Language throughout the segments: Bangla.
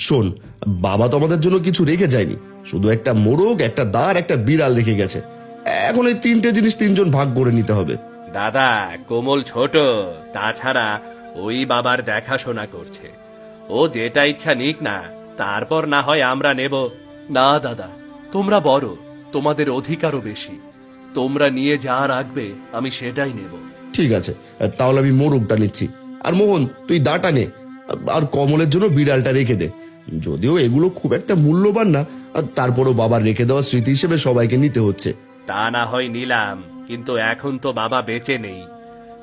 শোন, বাবা তো আমাদের জন্য কিছু রেখে যায়নি, শুধু একটা মোরগ, একটা দাঁড়, একটা বিড়াল রেখে গেছে। এখন এই তিনটে জিনিস তিনজন ভাগ করে নিতে হবে। দাদা, কোমল ছোট, তাছাড়া ওই বাবার দেখাশোনা করছে। ও যেটা ইচ্ছা নিক না, তারপর না হয় আমরা নেব। না দাদা, তোমরা বড়, তোমাদের অধিকারও বেশি। তোমরা নিয়ে যা রাখবে আমি সেটাই নেব। ঠিক আছে, তাহলে আমি মোরগটা নিচ্ছি। আর মোহন, তুই দাঁটা নে। আর কমলের জন্য বিড়ালটা রেখে দে। যদিও এগুলো খুব একটা মূল্যবান না, তারপরও বাবার রেখে দেওয়া স্মৃতি হিসেবে সবাইকে নিতে হচ্ছে। তা না হয় নিলাম, কিন্তু এখন তো বাবা বেঁচে নেই।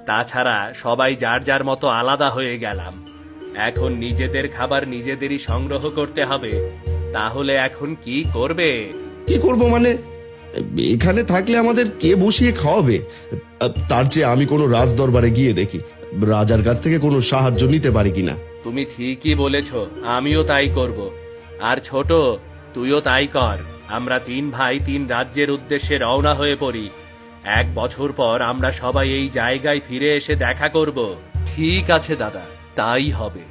তাছাড়া সবাই যার যার মতো আলাদা হয়ে গেলাম। এখন নিজেদের খাবার নিজেদেরই সংগ্রহ করতে হবে। তাহলে এখন কি করবে? কি করব মানে? এখানে থাকলে আমাদের কে বসিয়ে খাওয়াবে? তার চেয়ে আমি কোনো রাজ দরবারে গিয়ে দেখি রাজার কাছ থেকে কোনো সাহায্য নিতে পারি কিনা। তুমি ঠিকই বলেছ, আমিও তাই করব। আর ছোট, তুইও তাই কর। আমরা তিন ভাই তিন রাজ্যের উদ্দেশ্যে রওনা হয়ে পড়ি। 1 বছর পর আমরা সবাই এই জায়গায় ফিরে এসে দেখা করব। ঠিক আছে দাদা, তাই হবে।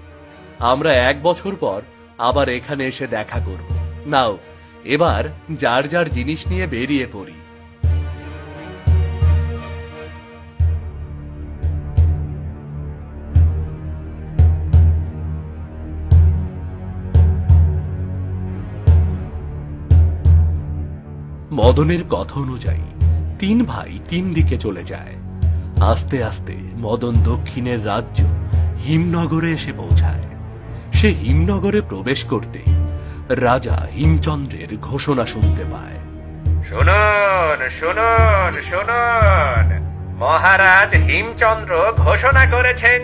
আমরা 1 বছর পর আবার এখানে এসে দেখা করব। নাও, এবার যার যার জিনিস নিয়ে বেরিয়ে পড়ি। মদনের কথা অনুযায়ী 3 ভাই 3 দিকে চলে যায়। আস্তে আস্তে মদন দক্ষিণের রাজ্য হিমনগরে এসে পৌঁছায়। সে হিমনগরে প্রবেশ করতেই রাজা হিমচন্দ্রের ঘোষণা শুনতে পায়। শুনুন, শুনুন, শুনুন! মহারাজ হিমচন্দ্র ঘোষণা করেছেন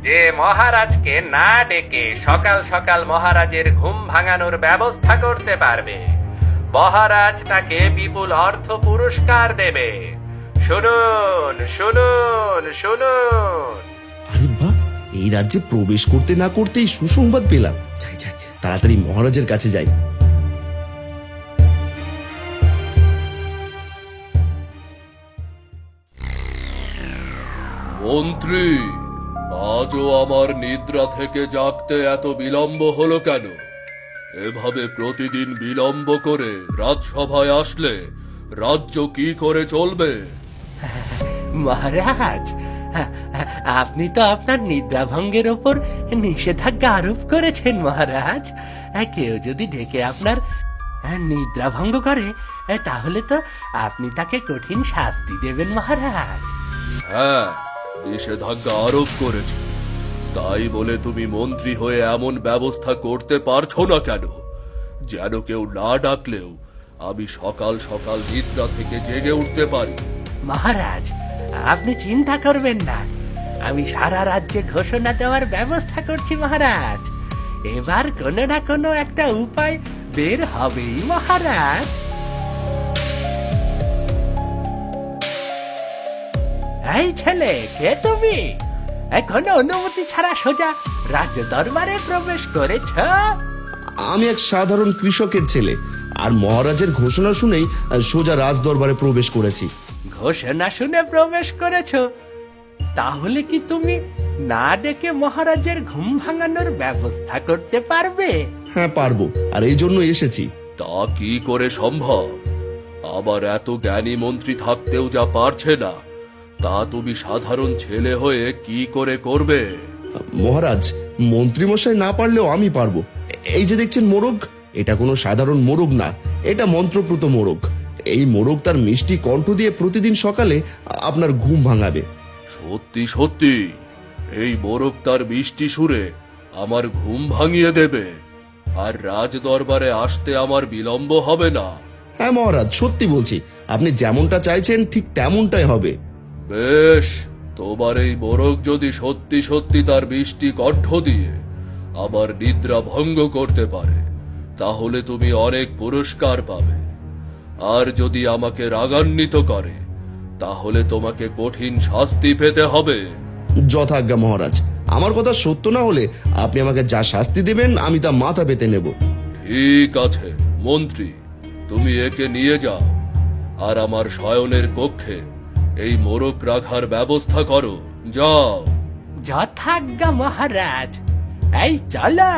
যে মহারাজকে না ডেকে সকাল সকাল মহারাজের ঘুম ভাঙানোর ব্যবস্থা করতে পারবে, মহারাজ তাকে বিপুল অর্থ পুরস্কার দেবে। শুনুন, শুনুন, শুনুন! আরে বাহ, এই রাজ্যে প্রবেশ করতে না করতেই সুসংবাদ পেলাম। যাই যাই, তাড়াতাড়ি মহারাজের কাছে যাই। মন্ত্রী, আজও আমার নিদ্রা থেকে জাগতে এত বিলম্ব হলো কেন? এভাবে প্রতিদিন বিলম্ব করে রাজসভায় আসলে রাজ্য কি করে চলবে? মহারাজ, আপনি তো আপনার নিদ্রাভঙ্গের ওপর নিষেধাজ্ঞা আরোপ করেছেন মহারাজ। কেউ যদি ডেকে আপনার নিদ্রাভঙ্গ করে, তাহলে তো আপনি তাকে কঠিন শাস্তি দেবেন মহারাজ। হ্যাঁ, নিষেধাজ্ঞা আরোপ করেছে। তাই বলে তুমি মন্ত্রী হয়ে এমন ব্যবস্থা করতে পারছো না কেন যেন কেউ না ডাকলেও আমি সকাল সকাল নিদ্রা থেকে জেগে উঠতে পারি? মহারাজ, আপনি চিন্তা করবেন না, আমি সারা রাজ্যে ঘোষণা দেওয়ার ব্যবস্থা করছি মহারাজ। এবার কোনো না কোনো একটা উপায় বের হবেই মহারাজ। এই ছেলে, কে তুমি? কোনো অনুমতি ছাড়া সোজা রাজ্য দরবারে প্রবেশ করেছ? আমি এক সাধারণ কৃষকের ছেলে, আর মহারাজের ঘোষণা শুনেই সোজা রাজ দরবারে প্রবেশ করেছি। ঘোষণা শুনে প্রবেশ করেছ? তাহলে কি তুমি না ডেকে মহারাজের ঘুম ভাঙানোর ব্যবস্থা করতে পারবে? হ্যাঁ, পারবো, আর এই জন্য এসেছি। তা কি করে সম্ভব? আবার এত জ্ঞানী মন্ত্রী থাকতেও যা পারছে না, তা তুমি সাধারণ ছেলে হয়ে কি করে করবে? মহারাজ, মন্ত্রীমশাই না পারলেও আমি পারবো। এই যে দেখছেন মোরগ, এটা কোনো সাধারণ মোরগ না, এটা মন্ত্রপ্রুত মোরগ। এই মোরগ তার মিষ্টি কণ্ঠ দিয়ে প্রতিদিন সকালে আপনার ঘুম ভাঙাবে। সত্যি সত্যি? এই মোরগ তার মিষ্টি সুরে আমার ঘুম ভাঙিয়ে দেবে, আর রাজ দরবারে আসতে আমার বিলম্ব হবে না? হ্যাঁ মহারাজ, সত্যি বলছি, আপনি যেমনটা চাইছেন ঠিক তেমনটাই হবে। বেশ, তোমার এই মোরগ যদি সত্যি সত্যি তার মিষ্টি কণ্ঠ দিয়ে আমার নিদ্রা ভঙ্গ করতে পারে, তাহলে তুমি অনেক পুরস্কার পাবে। আর যদি আমাকে রাগান্বিত করে, তাহলে তোমাকে কঠিন শাস্তি পেতে হবে। যথাজ্ঞা মহারাজ, আমার কথা সত্য না হলে আপনি আমাকে যা শাস্তি দেবেন আমি তা মাথা পেতে নেব। ঠিক আছে মন্ত্রী, তুমি একে নিয়ে যাও, আর আমার শয়নের কক্ষে এই মোরগ রাখার ব্যবস্থা করো। যাও। যথাজ্ঞা মহারাজ। এই চলো।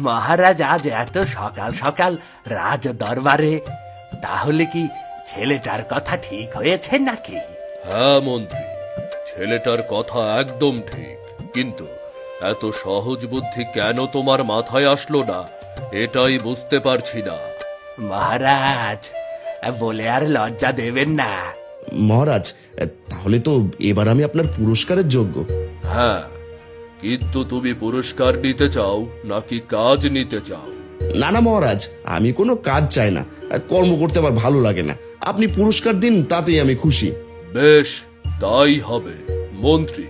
মহারাজ আজ এত সকাল সকাল রাজ দরবারে, তাহলে কি ছেলেটার কথা ঠিক হয়েছে নাকি? হ্যাঁ মন্ত্রী, ছেলেটার কথা একদম ঠিক, কিন্তু এত সহজ বুদ্ধি কেন তোমার মাথায় আসলো না এটাই বুঝতে পারছি না। মহারাজ, বলে আর লজ্জা দেবেন না। মহারাজ, তাহলে তো এবার আমি আপনার পুরস্কারের যোগ্য। হ্যাঁ, কিন্তু তুমি পুরস্কার নিতে চাও নাকি কাজ নিতে চাও? না না মহারাজ, আমি কোনো কাজ চাই না, কর্ম করতে আমার ভালো লাগে না। আপনি পুরস্কার দিন, তাতেই আমি খুশি। বেশ, তাই হবে। মন্ত্রী,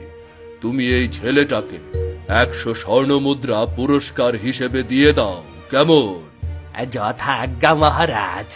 তুমি এই ছেলেটাকে 100 স্বর্ণমুদ্রা পুরস্কার হিসেবে দিয়ে দাও, কেমন? যথা আজ্ঞা মহারাজ।